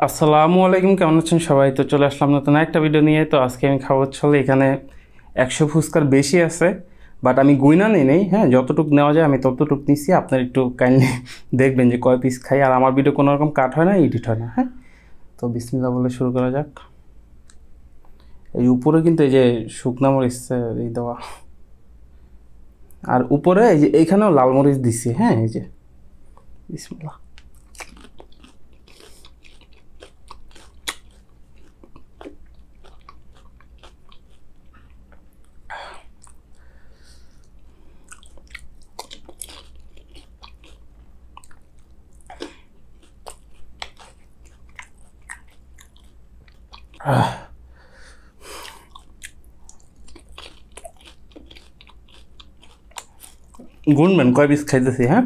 আসসালামু আলাইকুম, কেমন আছেন সবাই? তো চলে আসলাম নতুন একটা ভিডিও নিয়ে। তো আজকে আমি খাবো হচ্ছে এখানে 100 ফুচকার বেশি আছে, বাট আমি গুইনা নিই নেই। হ্যাঁ, যতটুকু নেওয়া যায় আমি ততটুকু নিছি। আপনার একটু কাইন্ডলি দেখবেন যে কয় পিস খাই, আর আমার ভিডিও কোনো রকম কাট হয় না, এডিট হয় না। হ্যাঁ, তো বিসমিল্লাহ বলে শুরু করা যাক। এই উপরে কিন্তু এই যে শুকনা মরিচ এই দেওয়া, আর উপরে এই যে এইখানেও লাল মরিচ দিছি। হ্যাঁ, এই যে বিসমিল্লাহ। গুনবেন কয় পিস খাইতেছি। হ্যাঁ,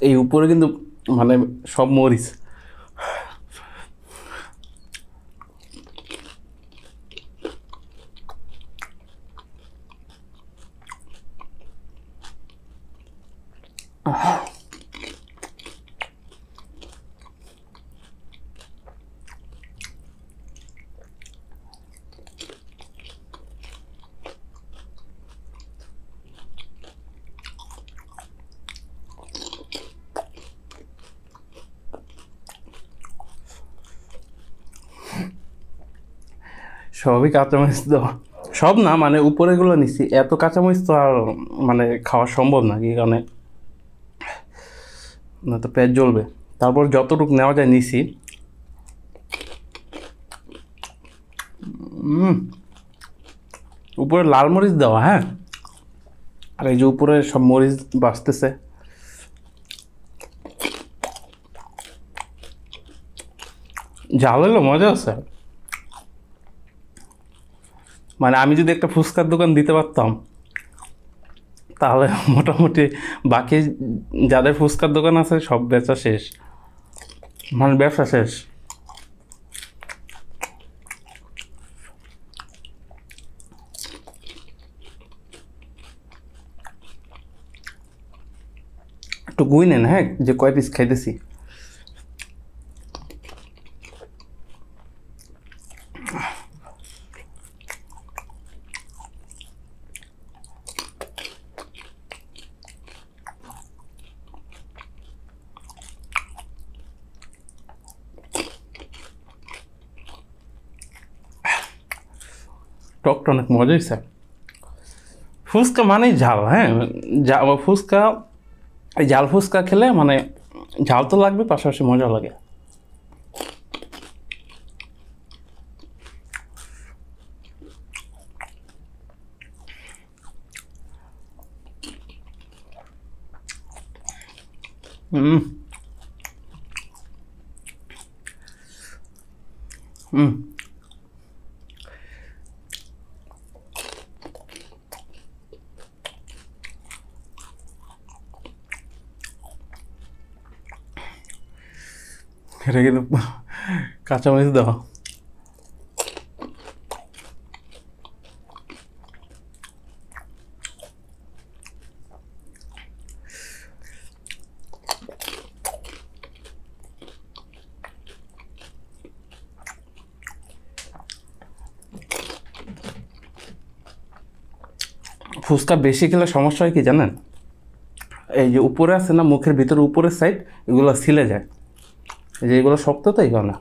এই উপরে কিন্তু মানে সব মরিচ। সবই কাঁচামরিচ দেওয়া, সব না, মানে উপরেগুলো নিচ্ছি। এত কাঁচামরিচ তো আর মানে খাওয়া সম্ভব না, কি কারণে না তো পেট জ্বলবে। তারপর যতটুকু নেওয়া যায় নিছি। উপরে লাল মরিচ দেওয়া। হ্যাঁ, আর এই যে উপরে সব মরিচ বাঁচতেছে। ঝাল হলো মজা আছে। মানে আমি যদি একটা ফুচকার দোকান দিতে পারতাম, তাহলে মোটামুটি বাকি যাদের ফুচকার দোকান আছে সব বেচা শেষ, মানে ব্যবসা শেষ। একটু গুই নেন, হ্যাঁ, যে কয় পিস খাইতেছি। টকটা অনেক মজা হয়েছে। ফুচকা মানেই ঝাল। হ্যাঁ, ফুচকা, এই ঝাল ফুচকা খেলে মানে ঝাল তো লাগবে, পাশাপাশি মজা লাগে। হুম হুম এটা কিন্তু কাঁচামরিচ দেওয়া। ফুচকা বেশি খেলে সমস্যা হয় কি জানেন? এই যে উপরে আছে না, মুখের ভিতরে উপরের সাইড, এগুলো ছিলে যায়। এই যে এগুলো শক্ত, তো এই কারণে।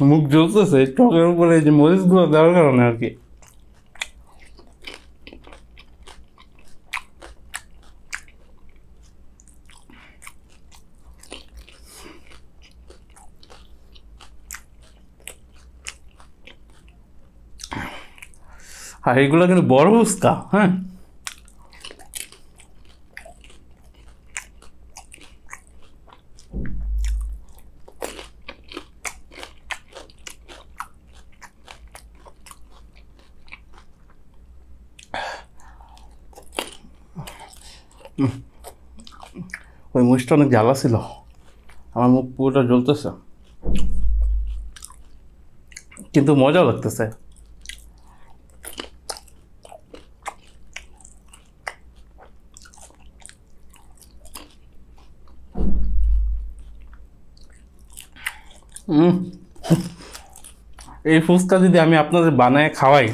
মুখ জ্বলতেছে টকের উপরে এই যে মরিচগুলো দেওয়ার কারণে আর কি। আর এগুলো কিন্তু বড় ফুচকা, হ্যাঁ। ওই মুখটা অনেক জ্বালা ছিল, আমার মুখ পুরোটা জ্বলতেছে, কিন্তু মজা লাগতেছে। এই ফুচকা যদি আমি আপনাদের বানায় খাওয়াই,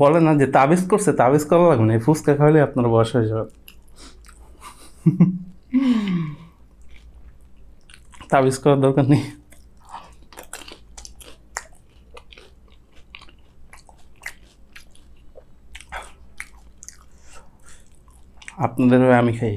বলে না যে তাবিজ করছে, তাবিজ করা লাগবে না, এই ফুচকা খাওয়ালে আপনার বয়স হয়ে যাবে। তাবিজ করার দরকার নেই। আপনাদের হয়ে আমি খাই।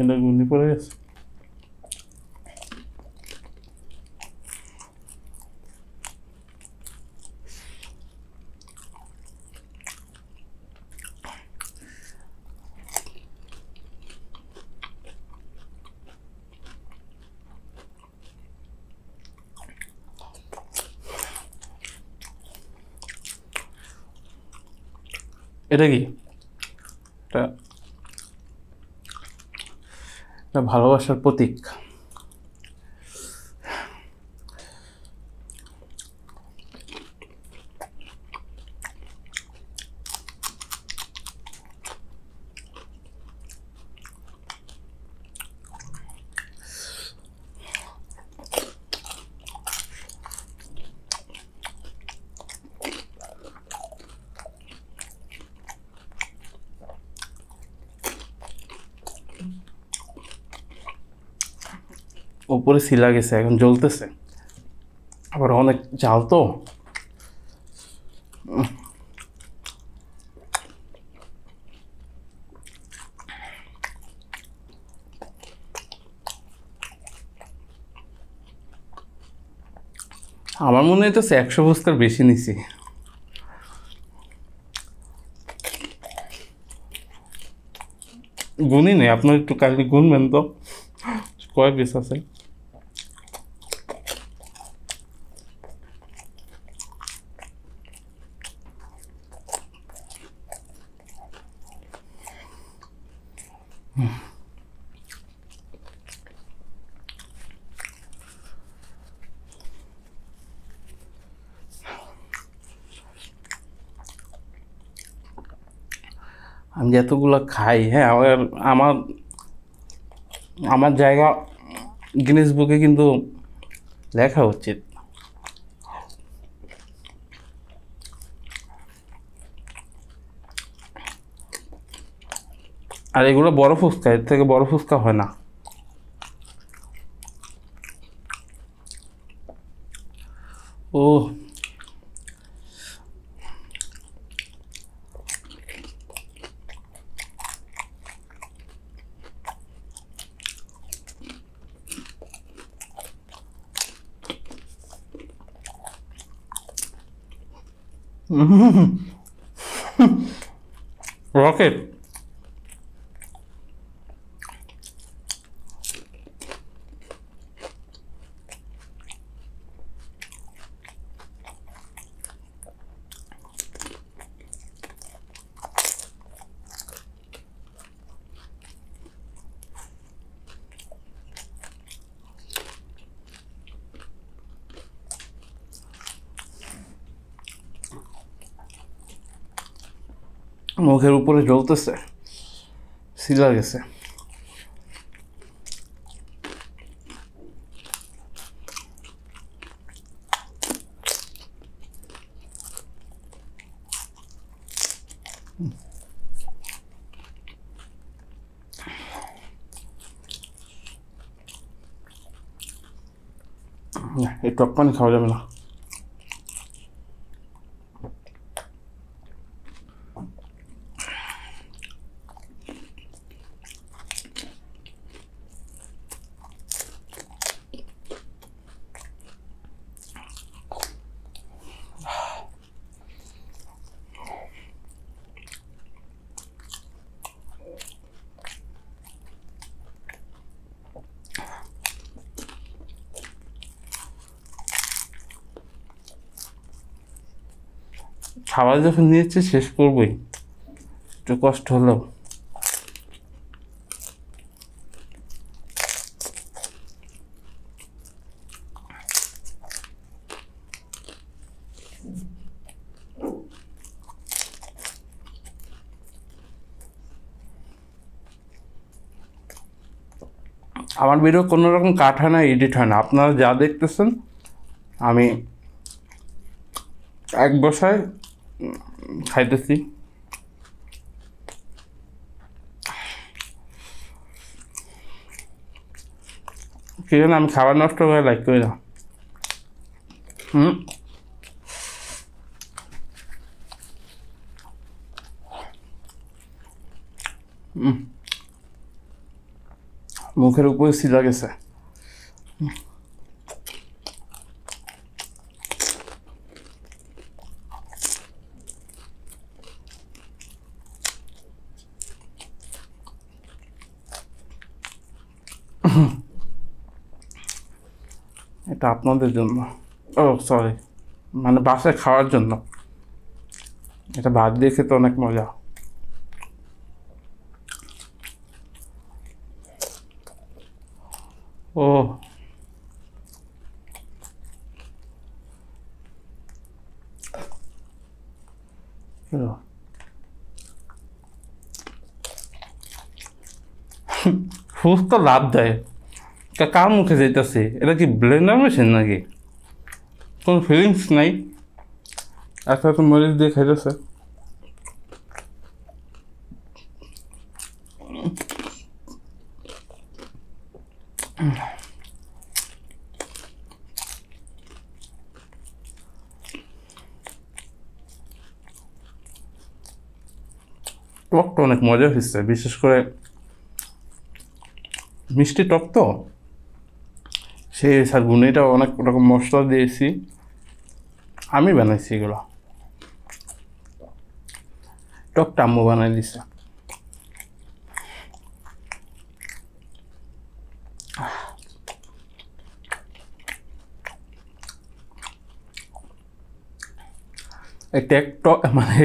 এটা গুলি পড়ে গেছে। এটা কি? এটা ভালোবাসার প্রতীক। উপরে শিলা গেছে, এখন জ্বলতেছে, আবার অনেক জাল তো। আমার মনে হইতেছে 100 ফুচকার বেশি নিছি। গুনি নেই, আপনার একটু কালকে গুনবেন তো কয় পিস আছে। আমি যতগুলো খাই, হ্যাঁ, আমার আমার জায়গা গিনেস বুকে কিন্তু লেখা উচিত। আর এগুলো বড় ফুচকা, এর থেকে বড় ফুচকা হয় না। ও রকেট। মুখের উপরে জ্বলতেছে, সিলা গেছে। এই টক পানি খাওয়া যাবে না। খাবার যখন নিয়েছি শেষ করবই, একটু কষ্ট হলেও। আমার ভিডিও কোনো রকম কাট হয় না, এডিট হয় না। আপনারা যা দেখতেছেন আমি এক বসায় খাইতেছি। কি জানি আমি খাবার নষ্ট করে লাইক করি না। মুখের উপরে সিলা গেছে। এটা আপনাদের জন্য, ও সরি, মানে বাসায় খাওয়ার জন্য। এটা ভাত দিয়ে খেতে অনেক মজা। ও ফুচকা লাভ দেয়, কার মুখে যাইতেছে? এটা কি ব্লেন্ডার মেশিন নাকি? কোনো ফিলিংস নাই। এত এত মরিচ দিয়ে খাইতেছে। টকটা অনেক মজা হয়েছে, বিশেষ করে মিষ্টি টক তো, সেই গুনেটা অনেক রকম মশলা দিয়েছি, আমি বানাইছি এগুলো। টকটা আম্মু বানাই দিছে। এই টক মানে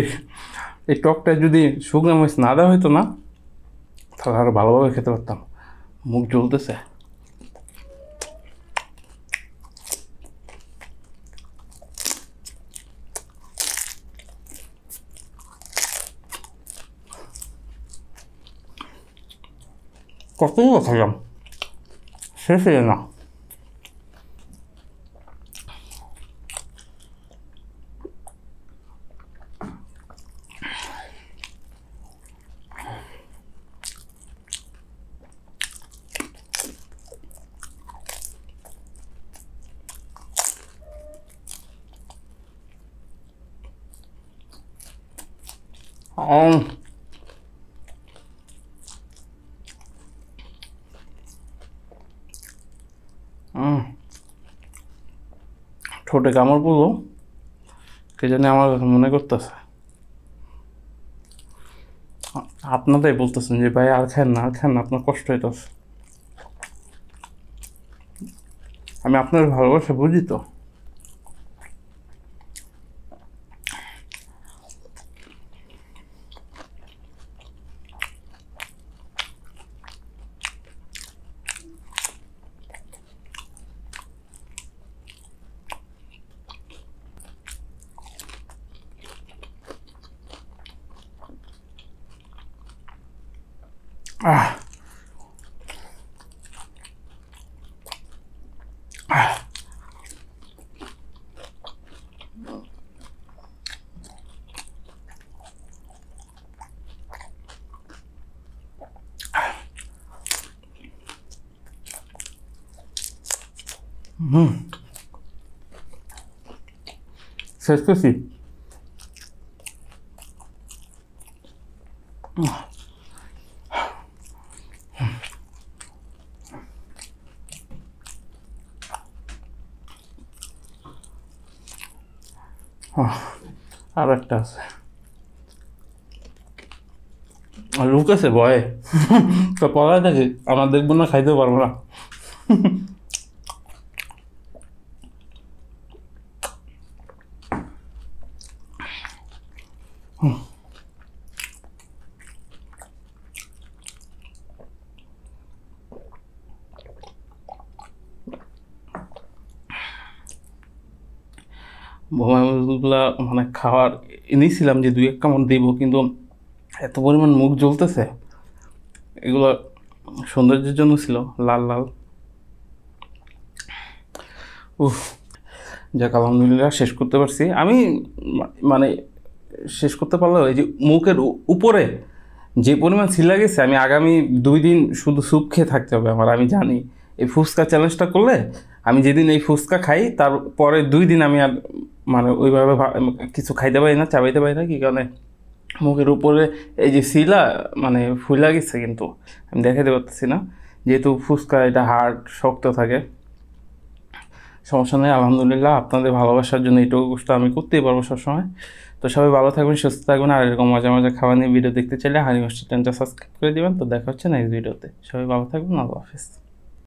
এই টকটা যদি শুকনো মরিচ না দেওয়া হইতো না, তাহলে আরো ভালোভাবে খেতে পারতাম। মুখ জ্বলতেছে। কতগুলো খাইলাম, শেষ হয়ে না। ঠোঁটে কামড় পড়লো, কে জানি আমার কথা মনে করতেছে। আপনারাই বলতেছেন যে ভাই আর খান না, আর খান না, আপনার কষ্ট হইতেছে। আমি আপনার ভালোবাসা বুঝি তো। Ah. Ah. শেষ করছি। আর একটা আছে, আর লোক আছে ভয়ে তো পড়ায় থাকে, আমরা দেখবো না, খাইতেও পারবো না। বোমাগুলা মানে খাওয়ার এনেছিলাম যে 2-1 কামড় দিব, কিন্তু এত পরিমাণ মুখ জ্বলতেছে। এগুলো সৌন্দর্যের জন্য ছিল, লাল লাল। উফ, যাক আলহামদুলিল্লাহ শেষ করতে পারছি আমি। মানে শেষ করতে পারলেও এই যে মুখের উপরে যে পরিমাণ ছিলা গেছে, আমি আগামী 2 দিন শুধু স্যুপ খেয়ে থাকতে হবে আমার। আমি জানি এই ফুচকা চ্যালেঞ্জটা করলে আমি যেদিন এই ফুচকা খাই তারপরে 2 দিন আমি আর মানে ওইভাবে কিছু খাইতে পারি না, চাবাইতে পারি না। কি কারণে মুখের উপরে এই যে শিলা মানে ফুলা গেছে, কিন্তু আমি দেখাতে পারতেছি না, যেহেতু ফুচকা এটা হার্ড শক্ত থাকে। সমস্যা নেই, আলহামদুলিল্লাহ। আপনাদের ভালোবাসার জন্য এইটুকু কষ্ট আমি করতেই পারবো সবসময়। তো সবাই ভালো থাকবেন, সুস্থ থাকবেন। আর এরকম মজা মজা খাওয়া নিয়ে ভিডিও দেখতে চাইলে হানি হোস্টেল চ্যানেলটা সাবস্ক্রাইব করে দেবেন। তো দেখা হচ্ছে নেক্সট ভিডিওতে। সবাই ভালো থাকবেন, আল্লাহ হাফেজ।